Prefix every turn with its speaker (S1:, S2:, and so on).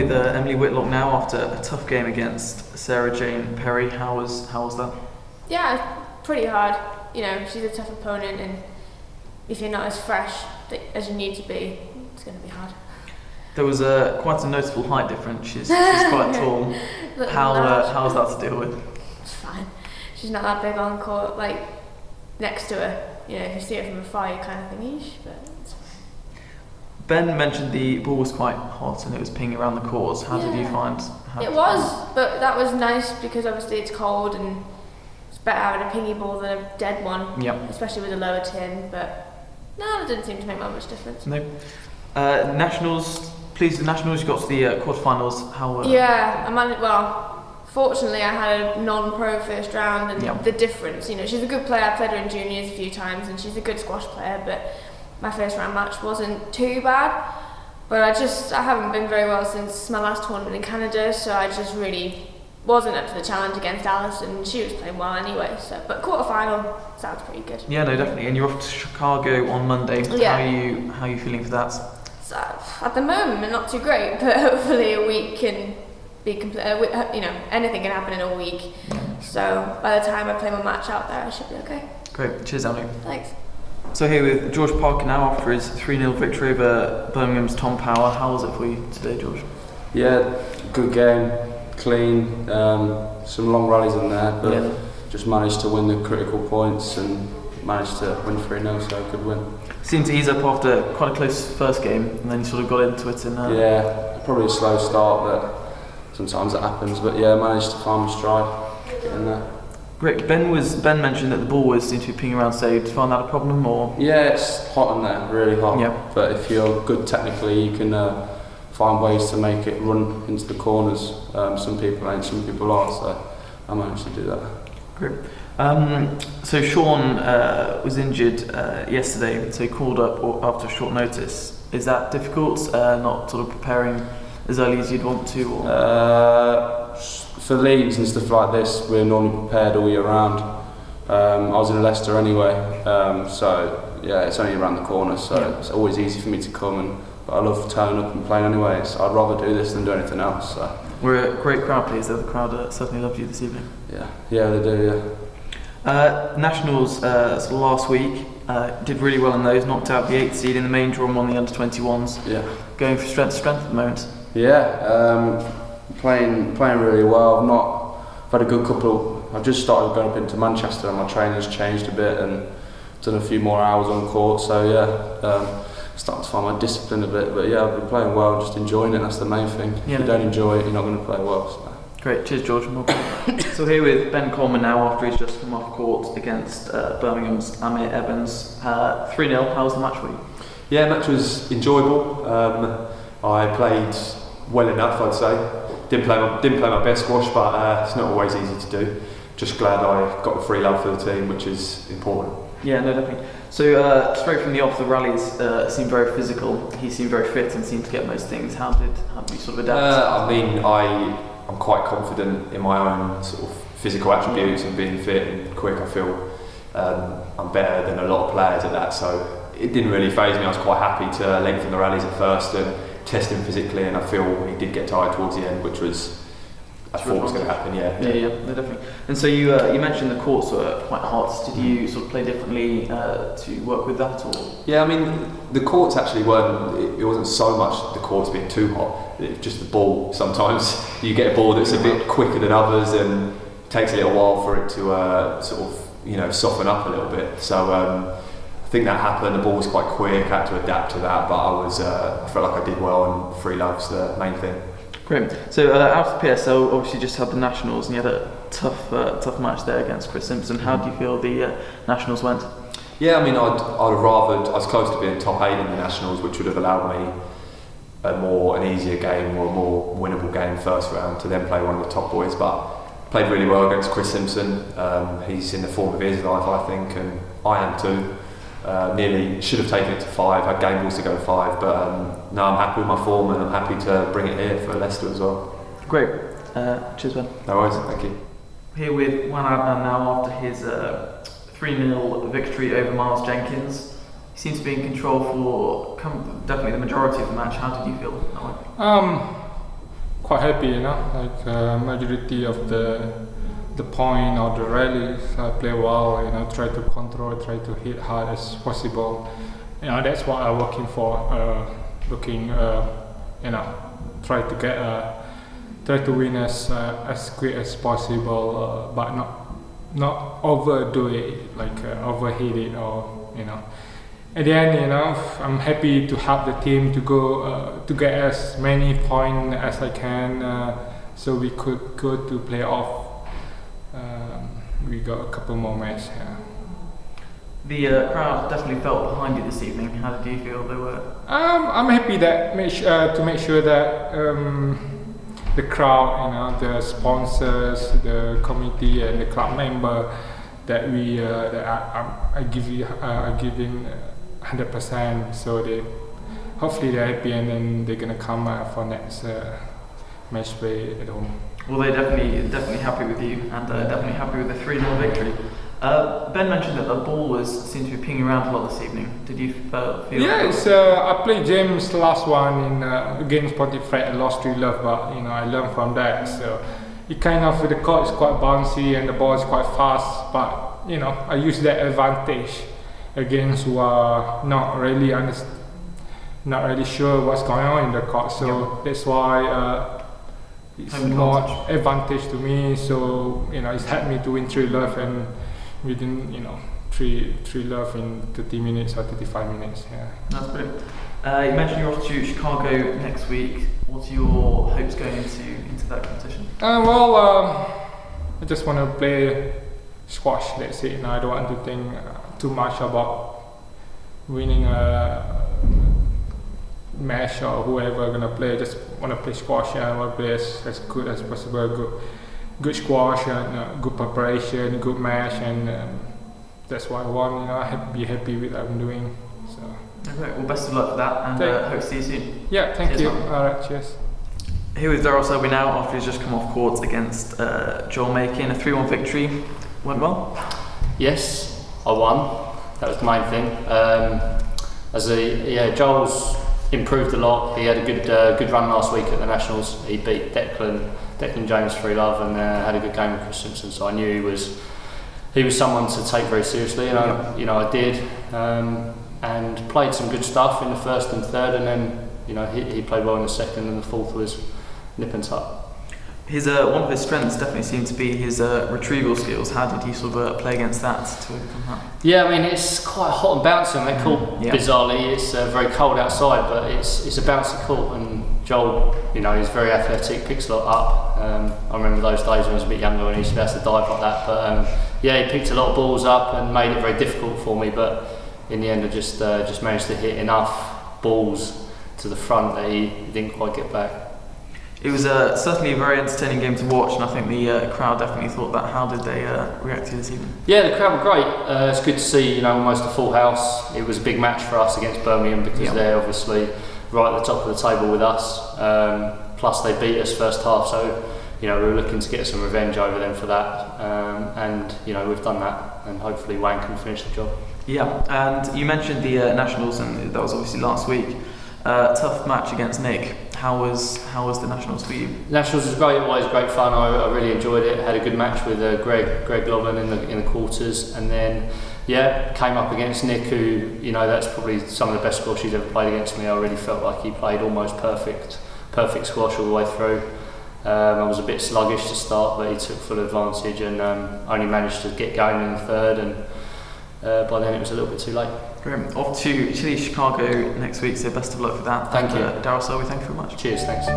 S1: with Emily Whitlock now after a tough game against Sarah Jane Perry. How was that?
S2: Yeah, pretty hard. You know, she's a tough opponent, and if you're not as fresh as you need to be, it's going to be hard.
S1: There was quite a noticeable height difference. She's quite tall. How's that to deal with?
S2: It's fine. She's not that big on court. Like next to her, you know, if you see her from afar, you kind of think, "Eesh," but it's fine.
S1: Ben mentioned the ball was quite hot and it was pinging around the courts. How did you find?
S2: It was, but that was nice because obviously it's cold and it's better having a pingy ball than a dead one.
S1: Yep.
S2: Especially with a lower tin, but no, it didn't seem to make that much difference.
S1: No. Nationals. Pleased with Nationals. You got to the quarterfinals. How?
S2: Fortunately, I had a non-pro first round, and the difference, you know, she's a good player. I played her in juniors a few times, and she's a good squash player. But my first round match wasn't too bad. But I haven't been very well since my last tournament in Canada, so I just really wasn't up to the challenge against Alice, and she was playing well anyway. So, but quarterfinal sounds pretty good.
S1: Yeah, no, definitely. And you're off to Chicago on Monday.
S2: Yeah.
S1: How are you feeling for that?
S2: So, at the moment, not too great, but hopefully a week can be complete. You know, anything can happen in a week. So by the time I play my match out there, I should be okay.
S1: Great. Cheers, Emily.
S2: Thanks.
S1: So here with George Parker now after his 3-0 victory over Birmingham's Tom Power. How was it for you today, George?
S3: Yeah, good game, clean, some long rallies in there, but just managed to win the critical points and managed to win 3-0, so good win.
S1: Seemed to ease up after quite a close first game, and then you sort of got into it.
S3: Yeah, probably a slow start, but sometimes it happens. But yeah, managed to find my stride, get in there.
S1: Great. Ben mentioned that the ball seemed to be pinging around. So did you find that a problem, or?
S3: Yeah, it's hot in there, really hot.
S1: Yeah.
S3: But if you're good technically, you can find ways to make it run into the corners. Some people ain't, some people are. So I managed to do that.
S1: Great. So Sean was injured yesterday, so he called up after short notice. Is that difficult, not sort of preparing as early as you'd want to? Or?
S3: For leagues and stuff like this, we're normally prepared all year round. I was in Leicester anyway, so yeah, it's only around the corner, so it's always easy for me to come. But I love turning up and playing anyway, so I'd rather do this than do anything else. So.
S1: We're a great crowd, please. The crowd certainly loved you this evening.
S3: Yeah, they do. Yeah.
S1: Nationals so last week did really well in those, knocked out the 8th seed in the main draw on the under-21s.
S3: Yeah.
S1: Going for strength to strength at the moment.
S3: Yeah, playing really well. I've had a good couple. I've just started going up into Manchester and my training's changed a bit and done a few more hours on court. So yeah, starting to find my discipline a bit. But yeah, I've been playing well, just enjoying it. That's the main thing. If you don't enjoy it, you're not going to play well. So.
S1: Great, cheers George. So here with Ben Coleman now after he's just come off court against Birmingham's Amir Evans. 3-0, how was the match for you?
S4: Yeah, the match was enjoyable. I played well enough, I'd say. Didn't play my best squash, but it's not always easy to do. Just glad I got the free love for the team, which is important.
S1: Yeah, no, definitely. So straight from the off, the rallies seemed very physical. He seemed very fit and seemed to get most things. How did you sort of adapt?
S4: I'm quite confident in my own sort of physical attributes and being fit and quick. I feel I'm better than a lot of players at that, so it didn't really faze me. I was quite happy to lengthen the rallies at first and test him physically, and I feel he did get tired towards the end, which was I thought was going to happen. Yeah,
S1: no, definitely. And so you mentioned the courts were quite hot. Did you sort of play differently to work with that, or?
S4: Yeah, I mean the courts actually weren't. It wasn't so much the courts being too hot. It's just the ball. Sometimes you get a ball that's a bit quicker than others, and it takes a little while for it to sort of soften up a little bit. So I think that happened. The ball was quite quick. I had to adapt to that, but I felt like I did well, and free love's the main thing.
S1: Great. So after PSL, obviously just had the Nationals, and you had a tough match there against Chris Simpson. How do you feel the Nationals went?
S4: Yeah, I mean, I'd have rathered. I was close to being top 8 in the Nationals, which would have allowed me an easier game or a more winnable game first round to then play one of the top boys. But played really well against Chris Simpson. He's in the form of his life, I think, and I am too. Nearly should have taken it to 5, had game balls to go 5, but no, I'm happy with my form and I'm happy to bring it here for Leicester as well.
S1: Great. Cheers, Ben.
S4: No worries, thank you.
S1: Here with Juan Adnan now after his 3-0 victory over Miles Jenkins. He seems to be in control for definitely the majority of the match. How did you feel that way?
S5: quite happy, like majority of the point or the rallies I play well, try to control, try to hit hard as possible. That's what I'm working for, try to get try to win as quick as possible, but not overdo it, like overhit it, or At the end, I'm happy to help the team to go to get as many points as I can, so we could go to playoff. We got a couple more matches. Yeah.
S1: The crowd definitely felt behind you this evening. How did you feel they were?
S5: I'm happy that to make sure that the crowd, the sponsors, the committee, and the club member, that we I giving 100%. So hopefully they're happy, and then they're gonna come for next match play at home.
S1: Well, they're definitely happy with you, and definitely happy with the 3-0 victory. Ben mentioned that the ball seemed to be pinging around a lot this evening. Did you feel?
S5: Yeah, I played James last one in against Pontypridd and lost 3-love, but I learned from that. So it kind of, the court is quite bouncy and the ball is quite fast, but I use that advantage against who are not really sure what's going on in the court. So that's why. It's more advantage to me, so it's helped me to win 3-love, and within 3-love in 30 minutes or 35 minutes. Yeah.
S1: That's brilliant. You mentioned you're off to Chicago next week. What are your hopes going into that competition?
S5: I just want to play squash. That's it. I don't want to think too much about winning a match or whoever gonna play. Just want to play squash, and I want to play as good as possible. Good squash and good preparation, good match, and that's what I want. Be happy with what I'm doing. So.
S1: Okay, well, best of luck for that, and hope to see you soon.
S5: Yeah, thank
S1: cheers,
S5: you.
S1: Man.
S5: All right, cheers.
S1: Here with Daryl Selby now, after he's just come off court against Joel Makin. A 3-1 victory. Went well?
S6: Yes, I won. That was the main thing. Joel's improved a lot. He had a good run last week at the Nationals. He beat Declan James 3-love, and had a good game with Chris Simpson. So I knew he was someone to take very seriously, and I did, and played some good stuff in the first and third, and then he played well in the second, and the fourth was nip and tuck.
S1: One of his strengths definitely seemed to be his retrieval skills. How did he sort of play against that to overcome that?
S6: Yeah, I mean, it's quite hot and bouncy on that court. Bizarrely, it's very cold outside, but it's a bouncy court, and Joel, he's very athletic, picks a lot up. I remember those days when I was a bit younger when he used to be able to dive like that. But he picked a lot of balls up and made it very difficult for me. But in the end, I just managed to hit enough balls to the front that he didn't quite get back.
S1: It was certainly a very entertaining game to watch, and I think the crowd definitely thought that. How did they react to this evening?
S6: Yeah, the crowd were great. It's good to see almost a full house. It was a big match for us against Birmingham because they're obviously right at the top of the table with us. Plus they beat us first half, so we were looking to get some revenge over them for that. And we've done that, and hopefully Wayne can finish the job. Yeah,
S1: and you mentioned the Nationals, and that was obviously last week. Tough match against Nick. How was the Nationals for you?
S6: Nationals was great, always great fun. I really enjoyed it. Had a good match with Greg Loveland in the quarters, and then came up against Nick, who that's probably some of the best squash he's ever played against me. I really felt like he played almost perfect squash all the way through. I was a bit sluggish to start, but he took full advantage and only managed to get going in the third, and by then it was a little bit too late.
S1: Great. Off to Chicago next week, so best of luck for that.
S6: Thank you.
S1: Daryl Selby, thank you very much.
S6: Cheers, thanks.